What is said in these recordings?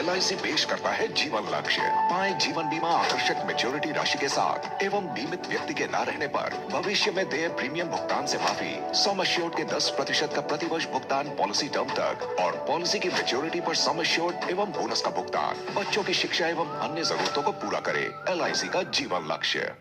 LIC पेश करता है जीवन लक्ष्य। पाएं जीवन बीमा आकर्षक मैच्योरिटी राशि के साथ एवं बीमित व्यक्ति के न रहने पर भविष्य में देय प्रीमियम भुगतान से माफी, सम एश्योर्ड के 10% का प्रतिवर्ष भुगतान पॉलिसी टर्म तक और पॉलिसी की मैच्योरिटी पर सम एश्योर्ड एवं बोनस का भुगतान। बच्चों की शिक्षा एवं अन्य जरूरतों को पूरा करे। LIC का जीवन लक्ष्य।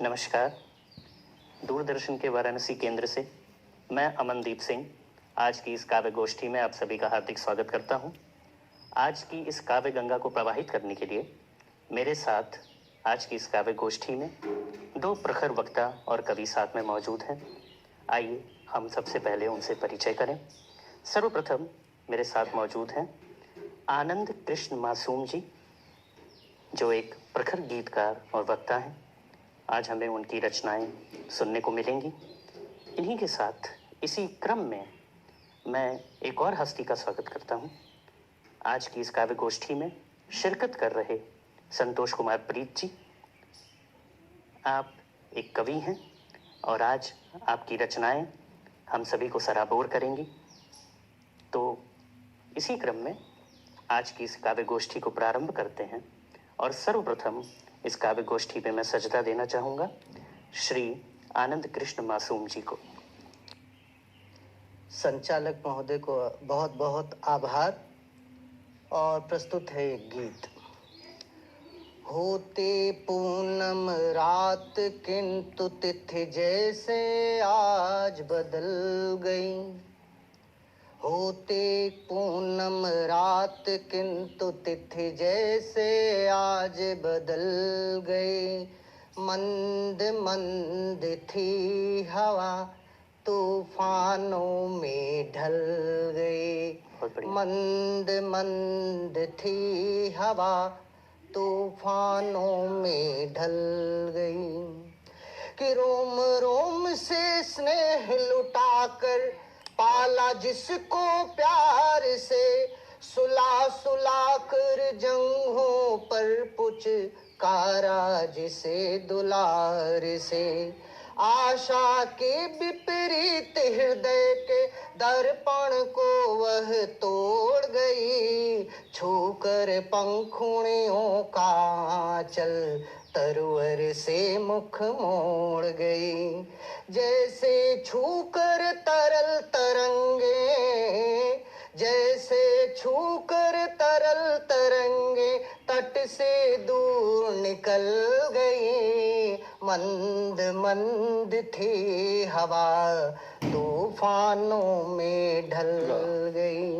नमस्कार। दूरदर्शन के वाराणसी केंद्र से मैं अमनदीप सिंह आज की इस काव्य गोष्ठी में आप सभी का हार्दिक स्वागत करता हूं। आज की इस काव्य गंगा को प्रवाहित करने के लिए मेरे साथ आज की इस काव्य गोष्ठी में दो प्रखर वक्ता और कवि साथ में मौजूद हैं। आइए हम सबसे पहले उनसे परिचय करें। सर्वप्रथम मेरे साथ मौजूद हैं आनंद कृष्ण मासूम जी, जो एक प्रखर गीतकार और वक्ता हैं। आज हमें उनकी रचनाएं सुनने को मिलेंगी। इन्हीं के साथ इसी क्रम में मैं एक और हस्ती का स्वागत करता हूं। आज की इस काव्य गोष्ठी में शिरकत कर रहे संतोष कुमार प्रीत जी। आप एक कवि हैं और आज आपकी रचनाएं हम सभी को सराबोर करेंगी। तो इसी क्रम में आज की इस काव्य गोष्ठी को प्रारंभ करते हैं और सर्वप्रथम इस काव्य गोष्ठी पे मैं सजदा देना चाहूँगा श्री आनंद कृष्ण मासूम जी को। संचालक महोदय को बहुत बहुत आभार। और प्रस्तुत है एक गीत। होते पूनम रात किंतु तिथि जैसे आज बदल गई। होते पूनम रात किंतु तिथि जैसे आज बदल गई। मंद मंद थी हवा तूफानों में ढल गई। मंद मंद थी हवा तूफानों में ढल गई। कि रोम रोम से स्नेह लुटाकर पाला जिसको प्यार से, सुला सुला कर जंघों पर पुचकारा जिसे दुलार से। आशा के विपरीत हृदय के दर्पण को वह तोड़ गई। छूकर पंखुड़ियों का आंचल तरवर से मुख मोड़ गई। जैसे छूकर तरल तरंगे, जैसे छूकर तरल तरंगे तट से दूर निकल गई। मंद मंद थी हवा तूफानों में ढल गई।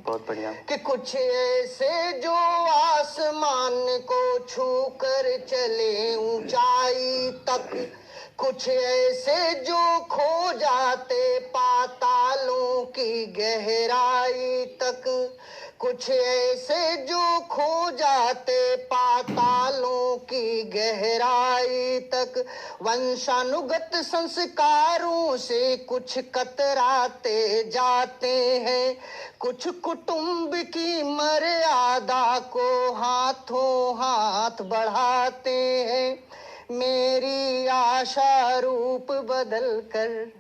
बहुत बढ़िया। कि कुछ ऐसे जो आसमान को छूकर चले ऊंचाई तक, कुछ ऐसे जो खो जाते पातालों की गहराई तक, कुछ ऐसे जो खो जाते पातालों की गहराई तक। वंशानुगत संस्कारों से कुछ कतराते जाते हैं, कुछ कुटुंब की मर्यादा को हाथों हाथ बढ़ाते हैं। मेरी आशा रूप बदल कर,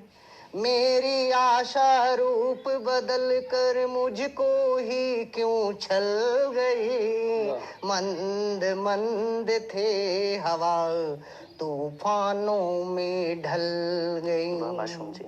मेरी आशा रूप बदल कर मुझको ही क्यों छल गई। मंद मंद थे हवा तूफानों में ढल गई। मासूम जी।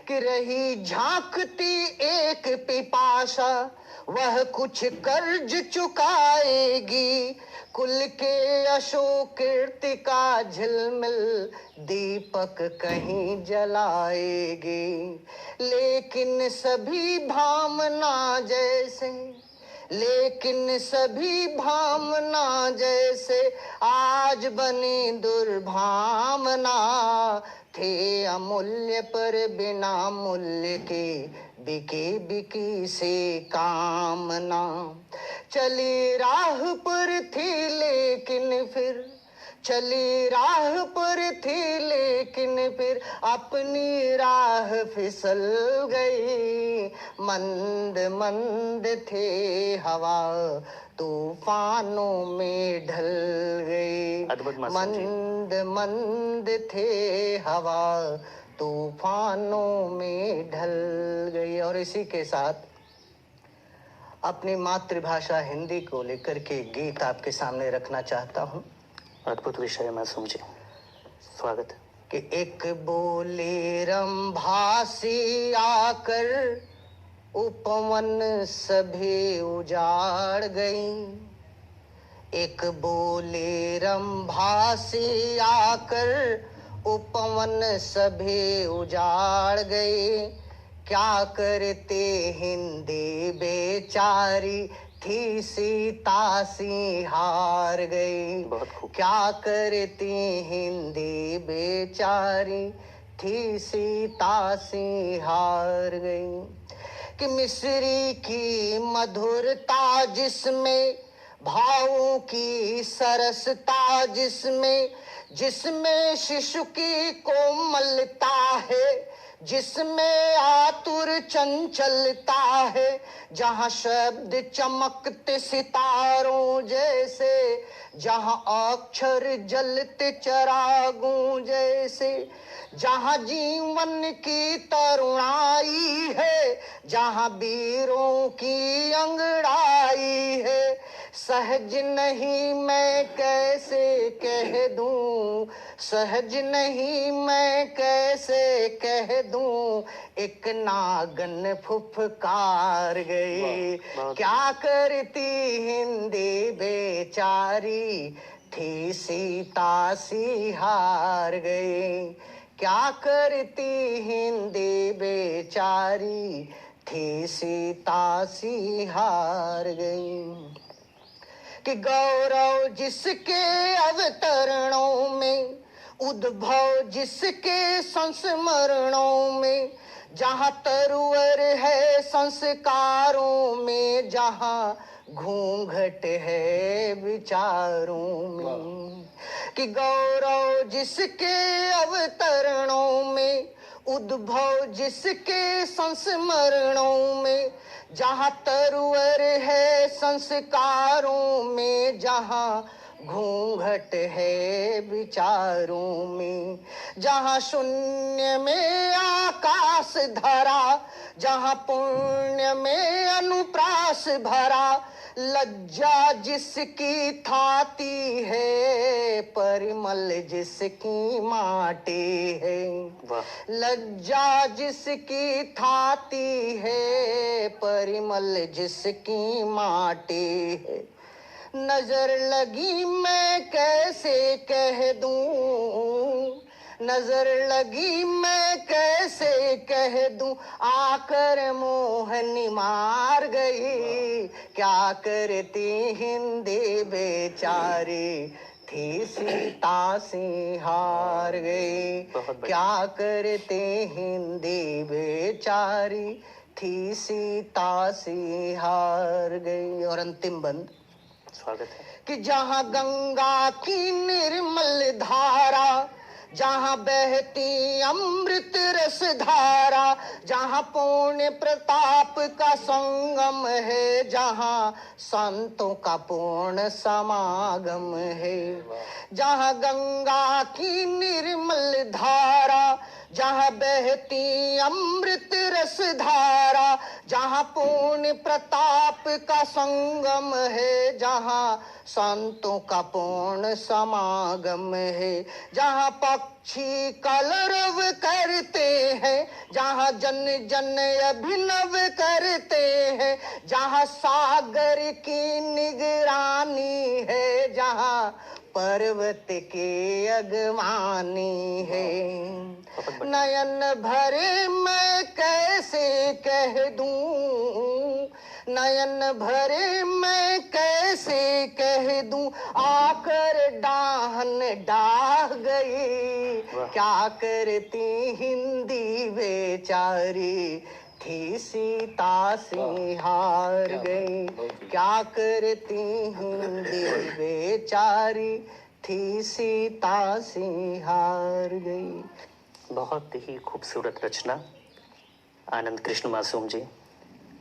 कि रही झांकती एक पिपासा, वह कुछ कर्ज चुकाएगी। कुल के अशोक कीर्ति का झिलमिल दीपक कहीं जलाएगी। लेकिन सभी भावना जैसे, लेकिन सभी भावना जैसे आज बनी दुर्भावना। थे अमूल्य पर बिना मूल्य के बिकी बिकी से कामना, चली राह पर थी लेकिन फिर, चली राह पर थी लेकिन फिर अपनी राह फिसल गई। मंद मंद थे हवा, तूफानों में ढल गई। अद्भुत मास्टर जी। मंद मंद थे हवा, तूफानों में ढल गई। और इसी के साथ अपनी मातृभाषा हिंदी को लेकर के गीत आपके सामने रखना चाहता हूँ। अद्भुत विषय मासूम जी, स्वागत है। कि एक बोले रंभासी आकर उपवन सभी उजाड़ गई। एक बोले रंभासी आकर उपवन सभी उजाड़ गए। क्या करते हिंदी बेचारी, थी सीता सी हार गई। बहुत खूब। क्या करती हिंदी बेचारी, थी सीता सी हार गई। कि मिस्री की मधुरता जिसमें, भावों की सरसता जिसमें, जिसमें शिशु की कोमलता है, जिसमें आतुर चंचलता है, जहाँ शब्द चमकते सितारों जैसे, जहाँ अक्षर जलते चरागों जैसे, जहाँ जीवन की तरुणाई है, जहाँ वीरों की अंगड़ाई है। सहज नहीं मैं कैसे कह दूं, सहज नहीं मैं कैसे कह दूं, एक नागन फुफकार गई। क्या करती हिंदी बेचारी, थी सीता सी हार गई। क्या करती हिंदी बेचारी, थी सीता सी हार गई। कि गौरव जिसके अवतरणों में, उद्भव जिसके संस्मरणों में, जहाँ तरुवर है संस्कारों में, जहाँ घूंघट है विचारों में। कि गौरव जिसके अवतरणों में, उद्भव जिसके संस्मरणों में, जहाँ तरुवर है संस्कारों में, जहाँ घूंघट है विचारों में, जहाँ शून्य में आकाश धरा, जहाँ पुण्य में अनुप्रास भरा, लज्जा जिसकी थाती है, परिमल जिसकी माटी है। लज्जा जिसकी थाती है, परिमल जिसकी माटी है। नजर लगी मैं कैसे कह दूं, नजर लगी मैं कैसे कह दूं, आकर मोहनी मार गई। क्या करती हिंदी बेचारी, थी सीता सी हार गई। क्या करते हिंदी बेचारी, थी सीता सी हार गई। और अंतिम बंद, स्वागत है। कि जहाँ गंगा की निर्मल धारा, जहाँ बहती अमृत रस धारा, जहाँ पुण्य प्रताप का संगम है, जहाँ संतों का पूर्ण समागम है। जहाँ गंगा की निर्मल धारा, जहाँ बहती अमृत रस धारा, जहाँ पुण्य प्रताप का संगम है, जहाँ संतों का पूर्ण समागम है। जहाँ पक्षी कलरव करते हैं, जहाँ जन जन अभिनव करते हैं, जहाँ सागर की निगरानी है, जहाँ पर्वत के अगवानी है। नयन भरे मैं कैसे कह दूं, नयन भरे मैं कैसे कह दूं, आकर डाहन डाह गई। क्या करती हिंदी बेचारी, थी सीता सी हार गई, क्या करती हिंदी बेचारी, थी सीता सी हार गई। बहुत ही खूबसूरत रचना आनंद कृष्ण मासूम जी।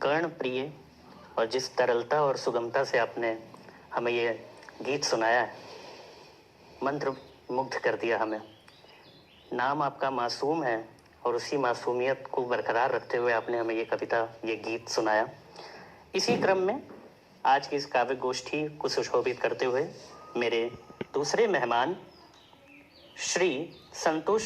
कर्ण प्रिय और जिस तरलता और सुगमता से आपने हमें ये गीत सुनाया है, मंत्र मुग्ध कर दिया हमें। नाम आपका मासूम है और उसी मासूमियत को बरकरार रखते हुए आपने हमें ये कविता, ये गीत सुनाया। इसी क्रम में आज की इस काव्य गोष्ठी को सुशोभित करते हुए मेरे दूसरे मेहमान श्री संतोष